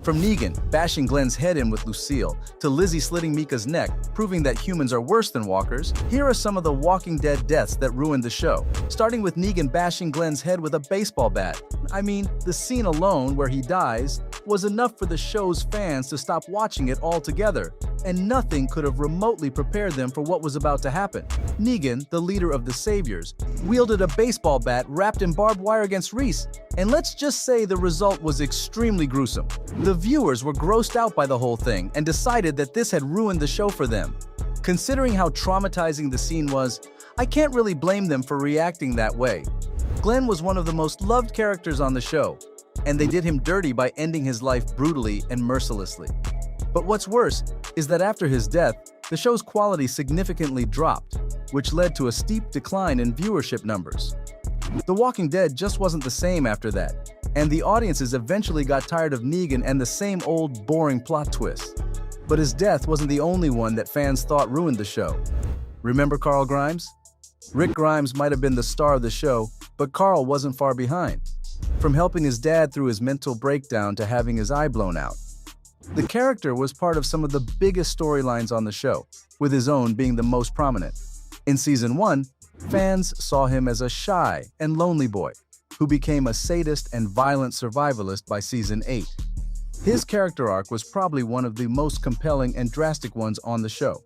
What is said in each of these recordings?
From Negan bashing Glenn's head in with Lucille, to Lizzie slitting Mika's neck, proving that humans are worse than walkers, here are some of the Walking Dead deaths that ruined the show. Starting with Negan bashing Glenn's head with a baseball bat. I mean, the scene alone where he dies was enough for the show's fans to stop watching it altogether, and nothing could have remotely prepared them for what was about to happen. Negan, the leader of the Saviors, wielded a baseball bat wrapped in barbed wire against Reese, and let's just say the result was extremely gruesome. The viewers were grossed out by the whole thing and decided that this had ruined the show for them. Considering how traumatizing the scene was, I can't really blame them for reacting that way. Glenn was one of the most loved characters on the show, and they did him dirty by ending his life brutally and mercilessly. But what's worse is that after his death, the show's quality significantly dropped, which led to a steep decline in viewership numbers. The Walking Dead just wasn't the same after that, and the audiences eventually got tired of Negan and the same old boring plot twists. But his death wasn't the only one that fans thought ruined the show. Remember Carl Grimes? Rick Grimes might have been the star of the show, but Carl wasn't far behind. From helping his dad through his mental breakdown to having his eye blown out. The character was part of some of the biggest storylines on the show, with his own being the most prominent. In Season 1, fans saw him as a shy and lonely boy, who became a sadist and violent survivalist by Season 8. His character arc was probably one of the most compelling and drastic ones on the show.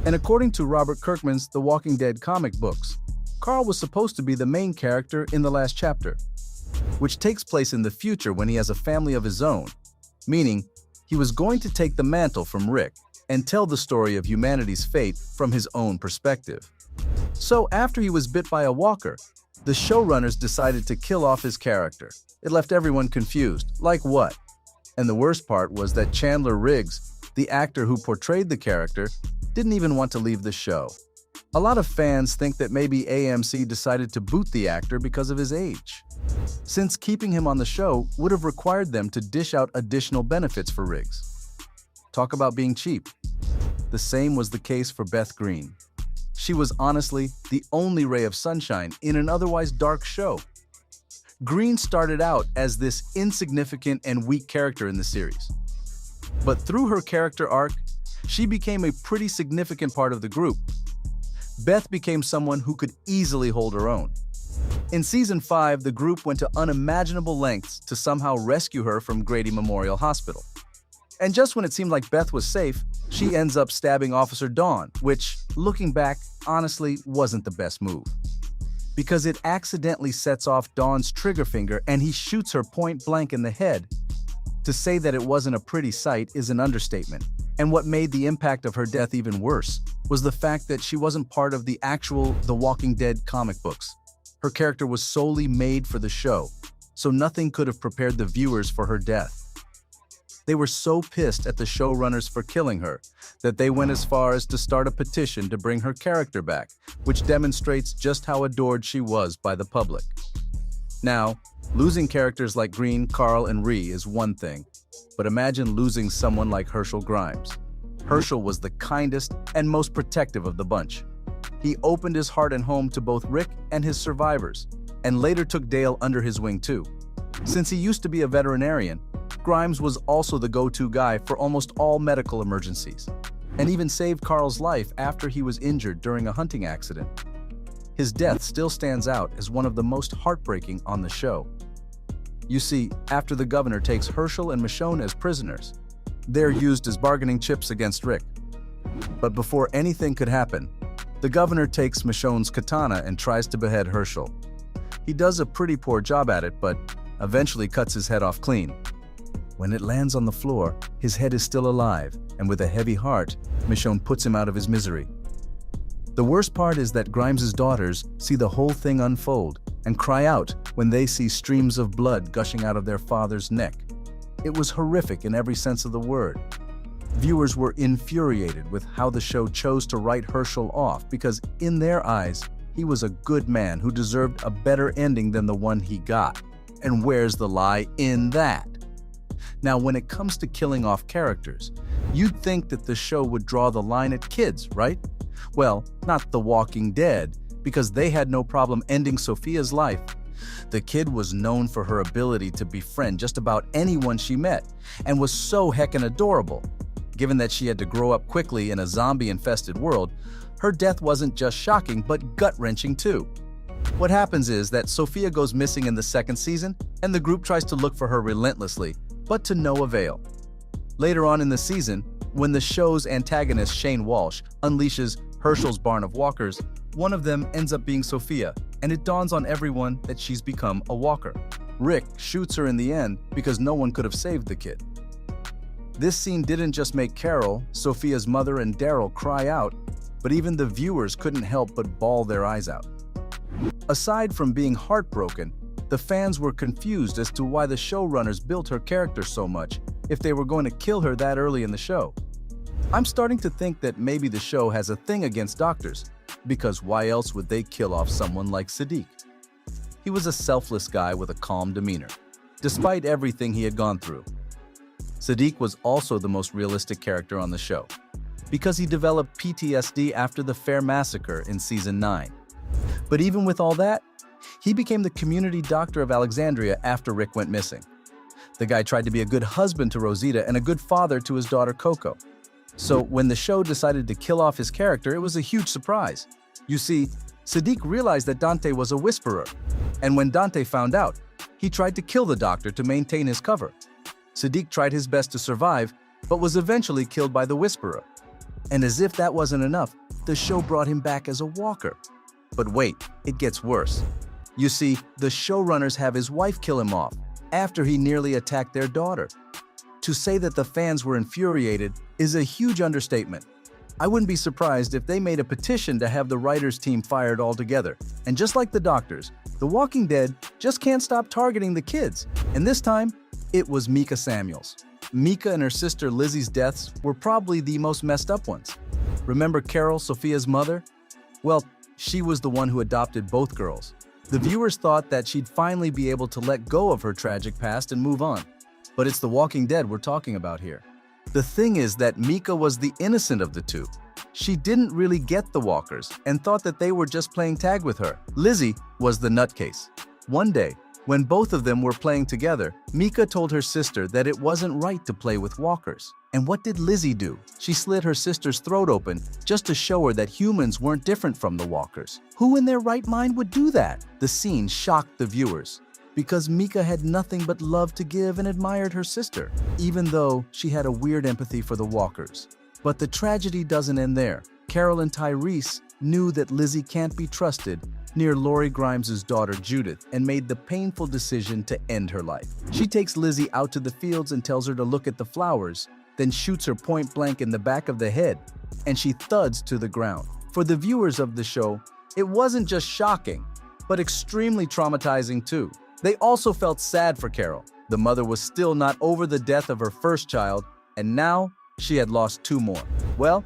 And according to Robert Kirkman's The Walking Dead comic books, Carl was supposed to be the main character in the last chapter, which takes place in the future when he has a family of his own, meaning he was going to take the mantle from Rick and tell the story of humanity's fate from his own perspective. So after he was bit by a walker, the showrunners decided to kill off his character. It left everyone confused, like what? And the worst part was that Chandler Riggs, the actor who portrayed the character, didn't even want to leave the show. A lot of fans think that maybe AMC decided to boot the actor because of his age, since keeping him on the show would have required them to dish out additional benefits for Riggs. Talk about being cheap. The same was the case for Beth Green. She was honestly the only ray of sunshine in an otherwise dark show. Green started out as this insignificant and weak character in the series. But through her character arc, she became a pretty significant part of the group. Beth became someone who could easily hold her own. In Season 5, the group went to unimaginable lengths to somehow rescue her from Grady Memorial Hospital. And just when it seemed like Beth was safe, she ends up stabbing Officer Dawn, which, looking back, honestly wasn't the best move. Because it accidentally sets off Dawn's trigger finger and he shoots her point blank in the head. To say that it wasn't a pretty sight is an understatement. And what made the impact of her death even worse was the fact that she wasn't part of the actual The Walking Dead comic books. Her character was solely made for the show, so nothing could have prepared the viewers for her death. They were so pissed at the showrunners for killing her that they went as far as to start a petition to bring her character back, which demonstrates just how adored she was by the public. Now, losing characters like Green, Carl, and Ree is one thing, but imagine losing someone like Herschel Grimes. Herschel was the kindest and most protective of the bunch. He opened his heart and home to both Rick and his survivors, and later took Dale under his wing too. Since he used to be a veterinarian, Grimes was also the go-to guy for almost all medical emergencies, and even saved Carl's life after he was injured during a hunting accident. His death still stands out as one of the most heartbreaking on the show. You see, after the governor takes Herschel and Michonne as prisoners, they're used as bargaining chips against Rick. But before anything could happen, the governor takes Michonne's katana and tries to behead Herschel. He does a pretty poor job at it, but eventually cuts his head off clean. When it lands on the floor, his head is still alive, and with a heavy heart, Michonne puts him out of his misery. The worst part is that Grimes's daughters see the whole thing unfold and cry out when they see streams of blood gushing out of their father's neck. It was horrific in every sense of the word. Viewers were infuriated with how the show chose to write Herschel off because, in their eyes, he was a good man who deserved a better ending than the one he got. And where's the lie in that? Now, when it comes to killing off characters, you'd think that the show would draw the line at kids, right? Well, not The Walking Dead, because they had no problem ending Sophia's life, The kid was known for her ability to befriend just about anyone she met, and was so heckin' adorable. Given that she had to grow up quickly in a zombie-infested world, her death wasn't just shocking, but gut-wrenching too. What happens is that Sophia goes missing in the second season, and the group tries to look for her relentlessly, but to no avail. Later on in the season, when the show's antagonist Shane Walsh unleashes Herschel's Barn of Walkers, one of them ends up being Sophia, and it dawns on everyone that she's become a walker. Rick shoots her in the end because no one could have saved the kid. This scene didn't just make Carol, Sophia's mother, and Daryl cry out, but even the viewers couldn't help but bawl their eyes out. Aside from being heartbroken, the fans were confused as to why the showrunners built her character so much if they were going to kill her that early in the show. I'm starting to think that maybe the show has a thing against doctors, because why else would they kill off someone like Siddiq? He was a selfless guy with a calm demeanor, despite everything he had gone through. Siddiq was also the most realistic character on the show, because he developed PTSD after the Fair Massacre in Season 9. But even with all that, he became the community doctor of Alexandria after Rick went missing. The guy tried to be a good husband to Rosita and a good father to his daughter Coco. So when the show decided to kill off his character, it was a huge surprise. You see, Siddiq realized that Dante was a whisperer, and when Dante found out, he tried to kill the doctor to maintain his cover. Siddiq tried his best to survive, but was eventually killed by the whisperer. And as if that wasn't enough, the show brought him back as a walker. But wait, it gets worse. You see, the showrunners have his wife kill him off after he nearly attacked their daughter. To say that the fans were infuriated is a huge understatement. I wouldn't be surprised if they made a petition to have the writers' team fired altogether. And just like the doctors, The Walking Dead just can't stop targeting the kids. And this time, it was Micah Samuels. Micah and her sister Lizzie's deaths were probably the most messed up ones. Remember Carol, Sophia's mother? Well, she was the one who adopted both girls. The viewers thought that she'd finally be able to let go of her tragic past and move on. But it's The Walking Dead we're talking about here. The thing is that Micah was the innocent of the two. She didn't really get the walkers and thought that they were just playing tag with her. Lizzie was the nutcase. One day, when both of them were playing together, Micah told her sister that it wasn't right to play with walkers. And what did Lizzie do? She slit her sister's throat open just to show her that humans weren't different from the walkers. Who in their right mind would do that? The scene shocked the viewers, because Micah had nothing but love to give and admired her sister, even though she had a weird empathy for the walkers. But the tragedy doesn't end there. Carol and Tyrese knew that Lizzie can't be trusted near Lori Grimes' daughter Judith and made the painful decision to end her life. She takes Lizzie out to the fields and tells her to look at the flowers, then shoots her point blank in the back of the head, and she thuds to the ground. For the viewers of the show, it wasn't just shocking, but extremely traumatizing too. They also felt sad for Carol. The mother was still not over the death of her first child, and now she had lost two more. Well,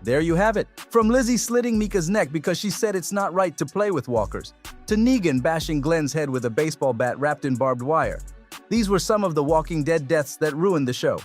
there you have it. From Lizzie slitting Micah's neck because she said it's not right to play with walkers, to Negan bashing Glenn's head with a baseball bat wrapped in barbed wire. These were some of the Walking Dead deaths that ruined the show.